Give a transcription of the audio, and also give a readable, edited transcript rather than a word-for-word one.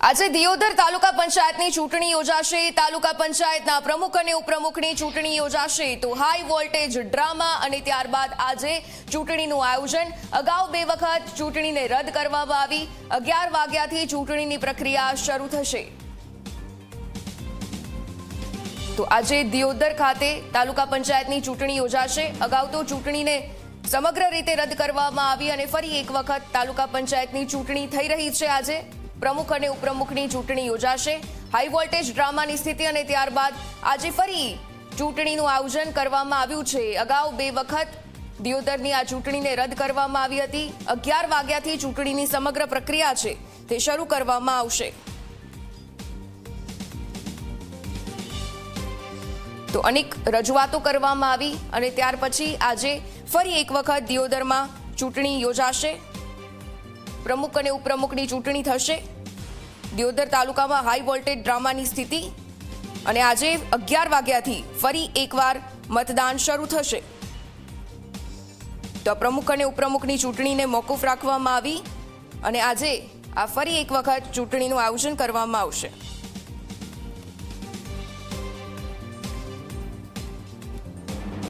આજે દિયોદર તાલુકા પંચાયતની ચૂંટણી યોજાશે। તાલુકા પંચાયતના પ્રમુખ અને ઉપપ્રમુખની ચૂંટણી યોજાશે। તો હાઈ વોલ્ટેજ ડ્રામા અને ત્યારબાદ આજે ચૂંટણીનું આયોજન। અગાઉ 2 વખત ચૂંટણીને રદ કરવામાં આવી। 11 વાગ્યાથી ચૂંટણીની પ્રક્રિયા શરૂ થશે। તો આજે દિયોદર ખાતે તાલુકા પંચાયતની ચૂંટણી યોજાશે। અગાઉ તો ચૂંટણીને સમગ્ર રીતે રદ કરવામાં આવી અને ફરી એક વખત તાલુકા પંચાયતની ચૂંટણી થઈ રહી છે। આજે પ્રમુખ અને ઉપપ્રમુખની ચૂંટણી યોજાશે। હાઈ વોલ્ટેજ ડ્રામાની સ્થિતિ અને ત્યારબાદ આજે ફરી ચૂંટણીનું આયોજન કરવામાં આવ્યું છે। અગાઉ 2 વખત દિયોદરની આ ચૂંટણીને રદ કરવામાં આવી હતી। 11 વાગ્યાથી ચૂંટણીની સમગ્ર પ્રક્રિયા છે તે શરૂ કરવામાં આવશે। તો અનેક રજૂઆતો કરવામાં આવી અને ત્યાર પછી આજે ફરી એક વખત દિયોદરમાં ચૂંટણી યોજાશે। પ્રમુખ અને ઉપપ્રમુખની ચૂંટણી થશે। દિયોદર તાલુકામાં હાઈ વોલ્ટેજ ડ્રામાની સ્થિતિ અને આજે 11 વાગ્યાથી ફરી એકવાર મતદાન શરૂ થશે। તો પ્રમુખ અને ઉપપ્રમુખની ચૂંટણીને મોકૂફ રાખવામાં આવી અને આજે આ ફરી એક વખત ચૂંટણીનું આયોજન કરવામાં આવશે।